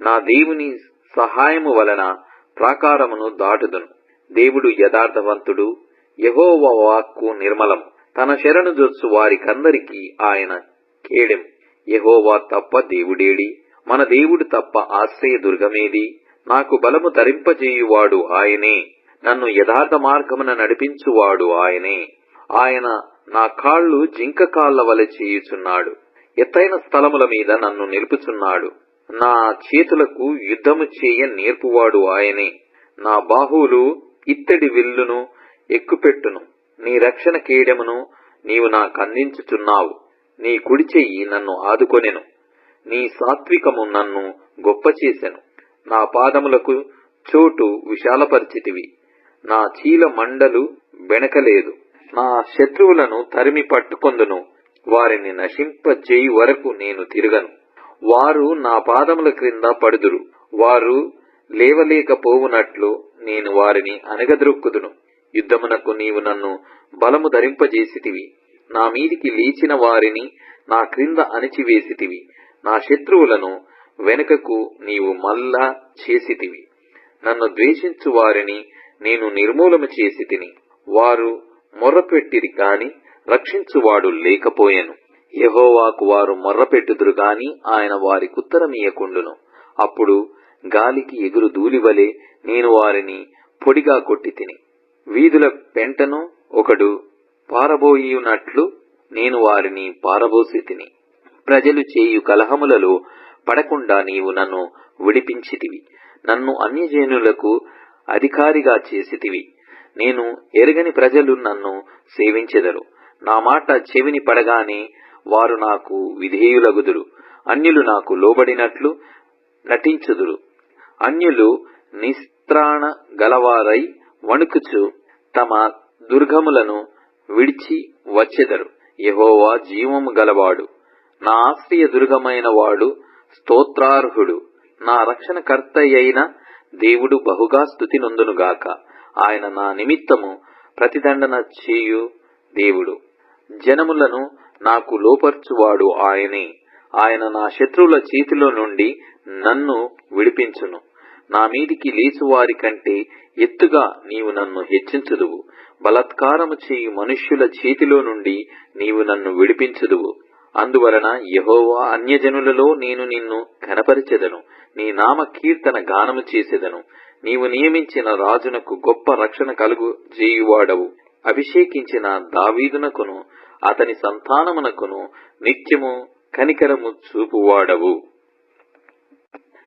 నా దేవుని సహాయము వలన ప్రాకారమును దాటుదును. దేవుడు యథార్థవంతుడు, యెహోవా వాక్కు నిర్మలం. తన శరణు జొచ్చు వారికందరికీ ఆయన కేడెం. యెహోవా తప్ప దేవుడేడి? మన దేవుడు తప్ప ఆశ్రయ దుర్గమేది? నాకు బలము ధరింపజేయువాడు ఆయనే, నన్ను యథార్థ మార్గమున నడిపించువాడు ఆయనే. ఆయన నా కాళ్ళు జింక కాళ్ల వలె చేయుచున్నాడు, ఎత్తైన స్థలముల మీద నన్ను నిలుపుచున్నాడు. నా చేతులకు యుద్ధము చేయ నేర్పువాడు ఆయనే. నా బాహువులు ఇత్తడి విల్లును ఎక్కుపెట్టును. నీ రక్షణ కేడెమును నీవు నాకందించుచున్నావు. నీ కుడి చెయ్యి నన్ను ఆదుకొనెను. నీ సాత్వికము నన్ను గొప్ప చేసెను. నా పాదములకు చోటు విశాలపరిచితివి. నా చీల మండలు బెణకలేదు. నా శత్రువులను తరిమి పట్టుకొందును. వారిని నశింపజేయు వరకు నేను తిరగను. వారు నా పాదముల క్రింద పడుదురు. వారు లేవలేకపోవునట్లు నేను వారిని అణగద్రొక్కుదును. యుద్ధమునకు నీవు నన్ను బలము ధరింపజేసితివి. నా మీదికి లేచిన వారిని నా క్రింద అణిచివేసితివి. నా శత్రువులను వెనుకకు నీవు మళ్ళా చేసితివి. నన్ను ద్వేషించు వారిని నేను నిర్మూలము చేసి తిని. వారు మొర్రపెట్టిరి గాని రక్షించువాడు లేకపోయెను. యెహోవాకు వారు మొర్రపెట్టుదురు గాని ఆయన వారికుత్తరమియ్యకుండును. అప్పుడు గాలికి ఎగురు ధూళివలె నేను వారిని పొడిగా కొట్టి తిని. వీధుల పెంటను ఒకడు పారబోయునట్లు నేను వారిని పారబోసి తిని. ప్రజలు చేయు కలహములలో పడకుండా నీవు నన్ను విడిపించితివి. నన్ను అన్యజనులకు అధికారిగా చేసితివి. నేను ఎరగని ప్రజలు నన్ను సేవించెదరు. నా మాట చెవిని పడగానే వారు నాకు విధేయులగుదురు. అన్యులు నాకు లోబడినట్లు నటించుదురు. అన్యులు నిస్త్రాణ గలవారై వణుకుచు తమ దుర్గములను విడిచి వచ్చెదరు. యెహోవా జీవము గలవాడు, నా ఆశ్రయ దుర్గమైన వాడు స్తోత్రార్హుడు. నా రక్షణకర్తయైన దేవుడు బహుగా స్తుతి నొందునుగాక. ఆయన నా నిమిత్తము ప్రతిదండన చేయు దేవుడు. జనములను నాకు లోపర్చువాడు ఆయనే. ఆయన నా శత్రువుల చేతిలో నుండి నన్ను విడిపించును. నా మీదికి లేచువారి కంటే ఎత్తుగా నీవు నన్ను హెచ్చించుదువు. బలాత్కారము చేయు మనుష్యుల చేతిలో నుండి నీవు నన్ను విడిపించుదువు. అందువలన యెహోవా అన్యజనులలో నేను నిన్ను ఘనపరిచెదను. నీ నామ కీర్తన గానము చేసెదను. నీవు నియమించిన రాజునకు గొప్ప రక్షణ కలుగు చేయువాడవు. అభిషేకించిన దావీదునకును అతని సంతానమునకును నిత్యము కనికరము చూపువాడవు.